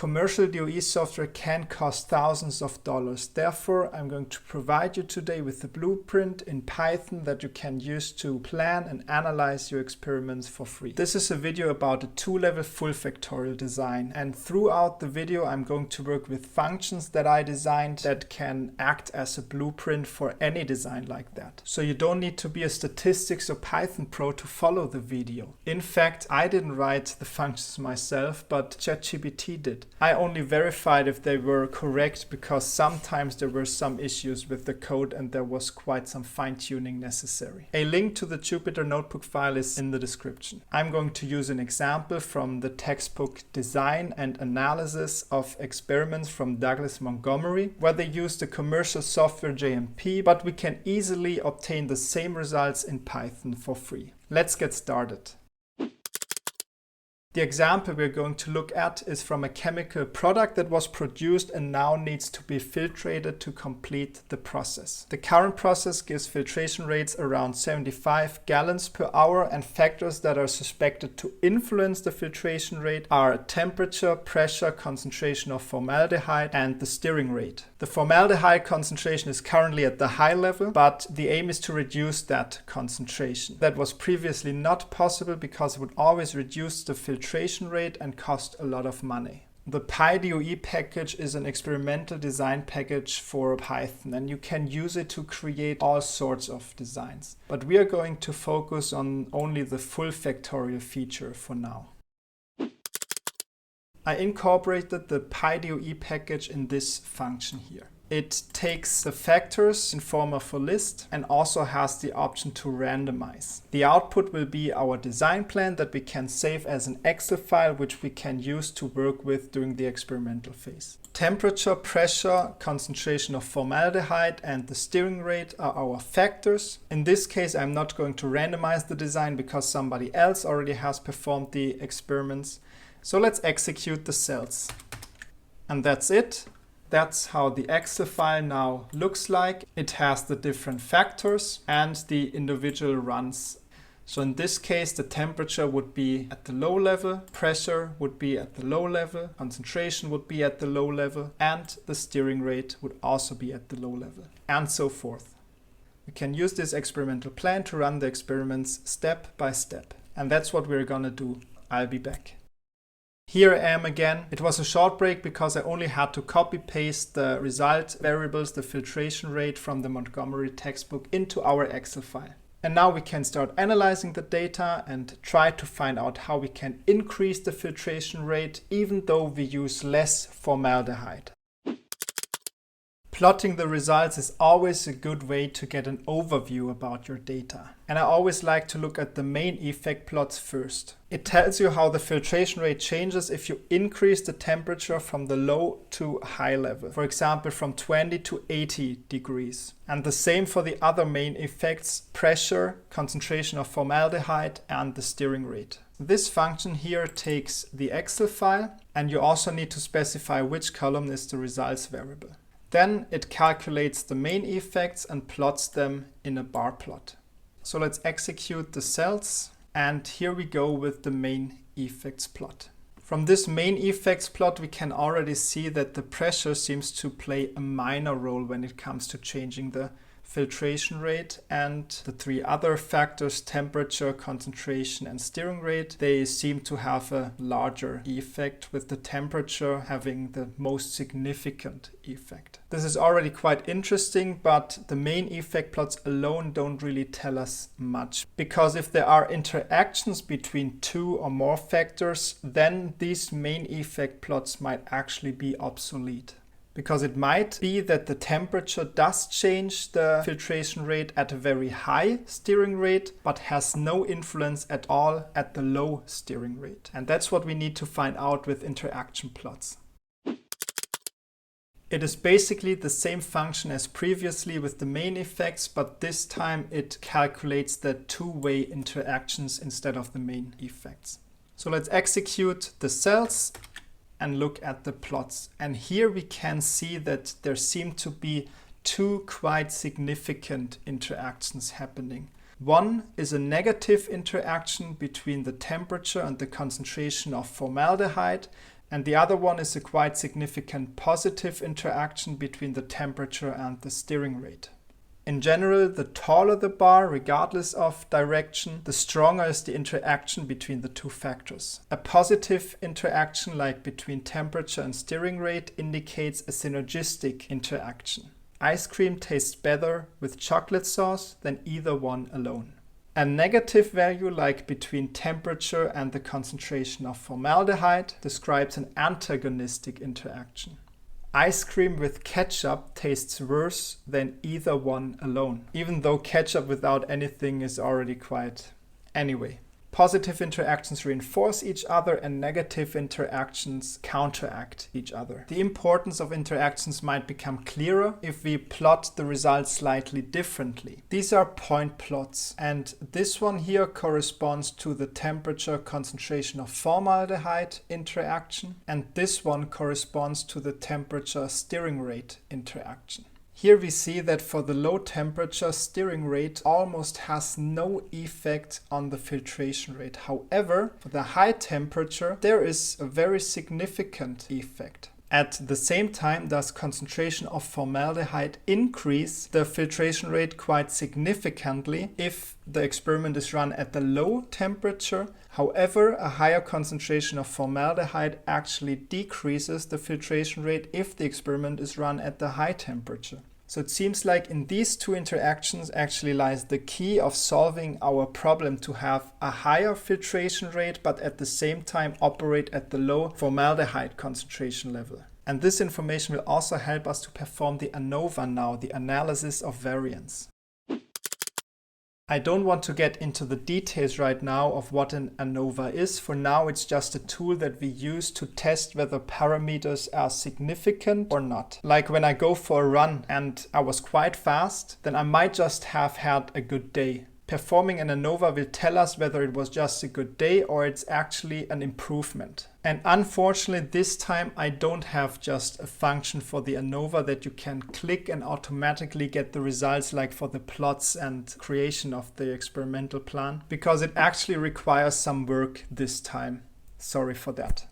Commercial DOE software can cost thousands of dollars. Therefore, I'm going to provide you today with the blueprint in Python that you can use to plan and analyze your experiments for free. This is a video about a two-level full factorial design, and throughout the video I'm going to work with functions that I designed that can act as a blueprint for any design like that. So you don't need to be a statistics or Python pro to follow the video. In fact, I didn't write the functions myself, but ChatGPT did. I only verified if they were correct because sometimes there were some issues with the code and there was quite some fine-tuning necessary. A link to the Jupyter notebook file is in the description. I'm going to use an example from the textbook Design and Analysis of Experiments from Douglas Montgomery, where they use the commercial software JMP, but we can easily obtain the same results in Python for free. Let's get started. The example we're going to look at is from a chemical product that was produced and now needs to be filtrated to complete the process. The current process gives filtration rates around 75 gallons per hour, and factors that are suspected to influence the filtration rate are temperature, pressure, concentration of formaldehyde, and the stirring rate. The formaldehyde concentration is currently at the high level, but the aim is to reduce that concentration. That was previously not possible because it would always reduce the filtration rate and cost a lot of money. The PyDOE package is an experimental design package for Python, and you can use it to create all sorts of designs. But we are going to focus on only the full factorial feature for now. I incorporated the PyDOE package in this function here. It takes the factors in form of a list and also has the option to randomize. The output will be our design plan that we can save as an Excel file, which we can use to work with during the experimental phase. Temperature, pressure, concentration of formaldehyde, and the stirring rate are our factors. In this case, I'm not going to randomize the design because somebody else already has performed the experiments. So let's execute the cells. And that's it. That's how the Excel file now looks like. It has the different factors and the individual runs. So in this case, the temperature would be at the low level, pressure would be at the low level, concentration would be at the low level, and the stirring rate would also be at the low level, and so forth. We can use this experimental plan to run the experiments step by step. And that's what we're gonna do. I'll be back. Here I am again. It was a short break because I only had to copy paste the result variables, the filtration rate from the Montgomery textbook into our Excel file. And now we can start analyzing the data and try to find out how we can increase the filtration rate even though we use less formaldehyde. Plotting the results is always a good way to get an overview about your data. And I always like to look at the main effect plots first. It tells you how the filtration rate changes if you increase the temperature from the low to high level. For example, from 20 to 80 degrees. And the same for the other main effects: pressure, concentration of formaldehyde, and the stirring rate. This function here takes the Excel file, and you also need to specify which column is the results variable. Then it calculates the main effects and plots them in a bar plot. So let's execute the cells, and here we go with the main effects plot. From this main effects plot, we can already see that the pressure seems to play a minor role when it comes to changing the filtration rate, and the three other factors, temperature, concentration, and stirring rate, they seem to have a larger effect, with the temperature having the most significant effect. This is already quite interesting, but the main effect plots alone don't really tell us much, because if there are interactions between two or more factors, then these main effect plots might actually be obsolete. Because it might be that the temperature does change the filtration rate at a very high stirring rate, but has no influence at all at the low stirring rate. And that's what we need to find out with interaction plots. It is basically the same function as previously with the main effects, but this time it calculates the two-way interactions instead of the main effects. So let's execute the cells and look at the plots. And here we can see that there seem to be two quite significant interactions happening. One is a negative interaction between the temperature and the concentration of formaldehyde, And the other one is a quite significant positive interaction between the temperature and the stirring rate. In general, the taller the bar, regardless of direction, the stronger is the interaction between the two factors. A positive interaction, like between temperature and stirring rate, indicates a synergistic interaction. Ice cream tastes better with chocolate sauce than either one alone. A negative value, like between temperature and the concentration of formaldehyde, describes an antagonistic interaction. Ice cream with ketchup tastes worse than either one alone, even though ketchup without anything is already quite... Anyway, positive interactions reinforce each other and negative interactions counteract each other. The importance of interactions might become clearer if we plot the results slightly differently. These are point plots, and this one here corresponds to the temperature concentration of formaldehyde interaction, and this one corresponds to the temperature stirring rate interaction. Here we see that for the low temperature, stirring rate almost has no effect on the filtration rate. However, for the high temperature, there is a very significant effect. At the same time, does concentration of formaldehyde increase the filtration rate quite significantly if the experiment is run at the low temperature. However, a higher concentration of formaldehyde actually decreases the filtration rate if the experiment is run at the high temperature. So it seems like in these two interactions actually lies the key of solving our problem to have a higher filtration rate but at the same time operate at the low formaldehyde concentration level. And this information will also help us to perform the Anova now, the analysis of variance. I don't want to get into the details right now of what an Anova is. For now, it's just a tool that we use to test whether parameters are significant or not. Like when I go for a run and I was quite fast, then I might just have had a good day. Performing an Anova will tell us whether it was just a good day or it's actually an improvement. And unfortunately, this time I don't have just a function for the Anova that you can click and automatically get the results like for the plots and creation of the experimental plan, because it actually requires some work this time. Sorry for that.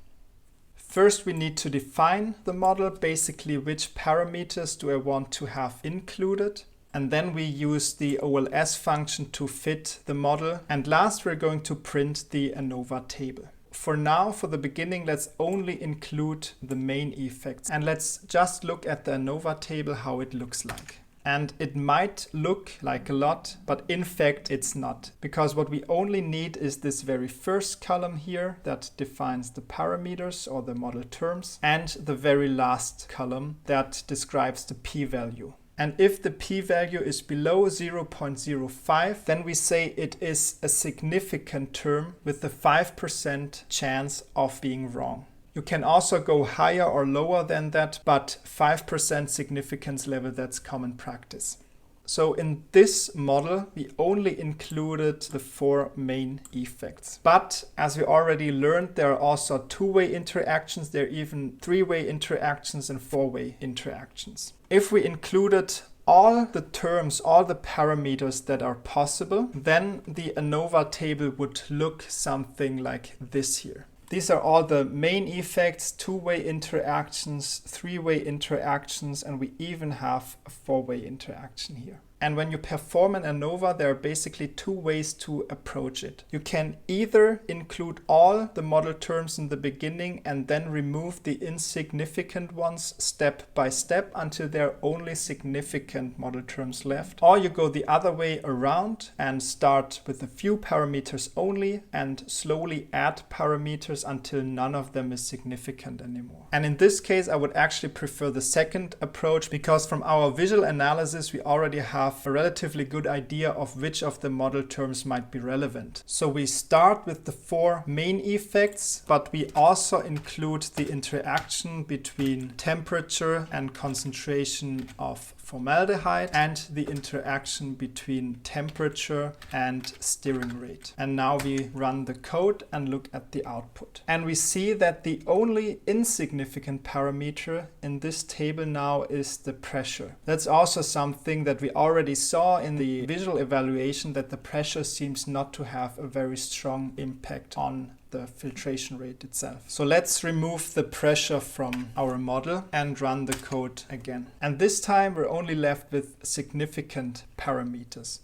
First, we need to define the model, basically which parameters do I want to have included. And then we use the OLS function to fit the model. And last, we're going to print the Anova table. For now, for the beginning, let's only include the main effects. And let's just look at the Anova table, how it looks like. And it might look like a lot, but in fact, it's not. Because what we only need is this very first column here that defines the parameters or the model terms, and the very last column that describes the p-value. And if the p-value is below 0.05, then we say it is a significant term with a 5% chance of being wrong. You can also go higher or lower than that, but 5% significance level, that's common practice. So in this model, we only included the 4 main effects. But as we already learned, there are also 2-way interactions, there are even 3-way interactions and 4-way interactions. If we included all the terms, all the parameters that are possible, then the Anova table would look something like this here. These are all the main effects, 2-way interactions, 3-way interactions, and we even have a 4-way interaction here. And when you perform an Anova, there are basically 2 ways to approach it. You can either include all the model terms in the beginning and then remove the insignificant ones step by step until there are only significant model terms left. Or you go the other way around and start with a few parameters only and slowly add parameters until none of them is significant anymore. And in this case, I would actually prefer the second approach, because from our visual analysis, we already have a relatively good idea of which of the model terms might be relevant. So we start with the 4 main effects, but we also include the interaction between temperature and concentration of formaldehyde and the interaction between temperature and stirring rate. And now we run the code and look at the output. And we see that the only insignificant parameter in this table now is the pressure. That's also something that we already already saw in the visual evaluation that the pressure seems not to have a very strong impact on the filtration rate itself. So let's remove the pressure from our model and run the code again. And this time we're only left with significant parameters.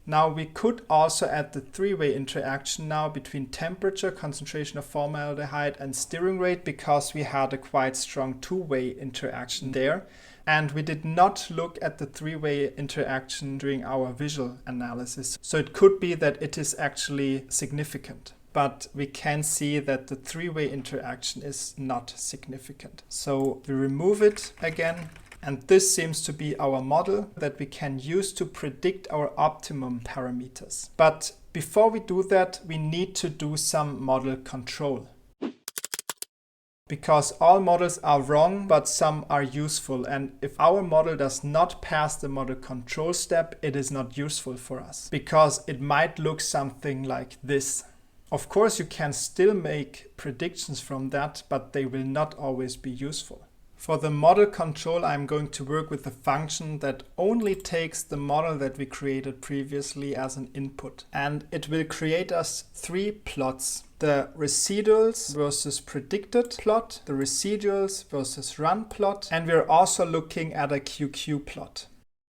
Now we could also add the three-way interaction now between temperature, concentration of formaldehyde and stirring rate, because we had a quite strong two-way interaction there. And we did not look at the three-way interaction during our visual analysis. So it could be that it is actually significant. But we can see that the three-way interaction is not significant. So we remove it again. And this seems to be our model that we can use to predict our optimum parameters. But before we do that, we need to do some model control. Because all models are wrong, but some are useful. And if our model does not pass the model control step, it is not useful for us, because it might look something like this. Of course, you can still make predictions from that, but they will not always be useful. For the model control, I'm going to work with a function that only takes the model that we created previously as an input. And it will create us three plots: the residuals versus predicted plot, the residuals versus run plot, and we're also looking at a QQ plot.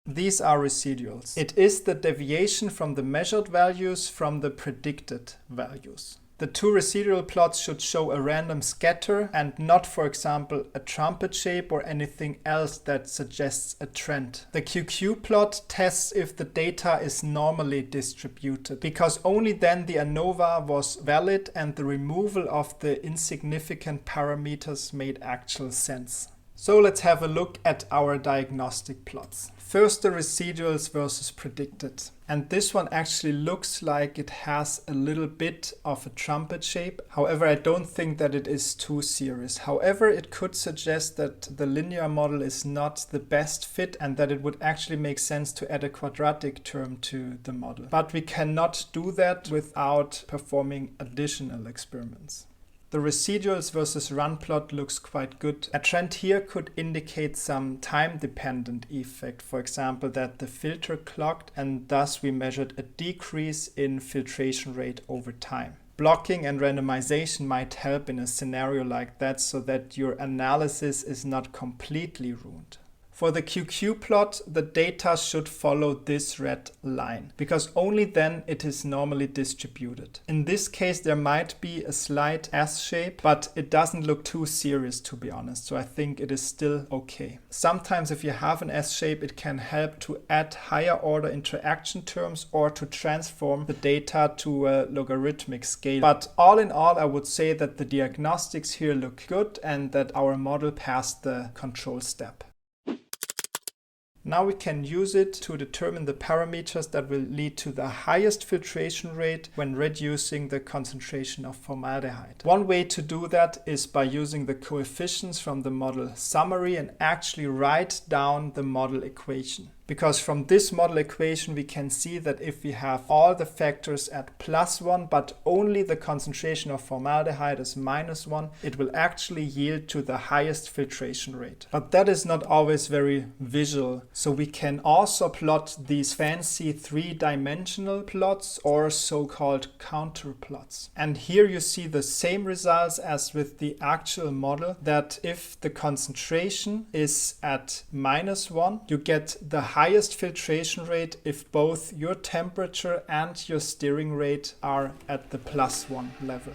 These are residuals. It is the deviation from the measured values from the predicted values. The two residual plots should show a random scatter and not, for example, a trumpet shape or anything else that suggests a trend. The QQ plot tests if the data is normally distributed, because only then the Anova was valid and the removal of the insignificant parameters made actual sense. So let's have a look at our diagnostic plots. First, the residuals versus predicted. And this one actually looks like it has a little bit of a trumpet shape. However, I don't think that it is too serious. However, it could suggest that the linear model is not the best fit and that it would actually make sense to add a quadratic term to the model. But we cannot do that without performing additional experiments. The residuals versus run plot looks quite good. A trend here could indicate some time-dependent effect. For example, that the filter clogged and thus we measured a decrease in filtration rate over time. Blocking and randomization might help in a scenario like that so that your analysis is not completely ruined. For the QQ plot, the data should follow this red line, because only then it is normally distributed. In this case, there might be a slight S shape, but it doesn't look too serious, to be honest, so I think it is still okay. Sometimes if you have an S shape, it can help to add higher order interaction terms or to transform the data to a logarithmic scale. But all in all, I would say that the diagnostics here look good and that our model passed the control step. Now we can use it to determine the parameters that will lead to the highest filtration rate when reducing the concentration of formaldehyde. One way to do that is by using the coefficients from the model summary and actually write down the model equation. Because from this model equation we can see that if we have all the factors at +1 but only the concentration of formaldehyde is -1, it will actually yield to the highest filtration rate. But that is not always very visual, so we can also plot these fancy three-dimensional plots or so-called counter plots. And here you see the same results as with the actual model, that if the concentration is at -1, you get the highest filtration rate if both your temperature and your stirring rate are at the +1 level.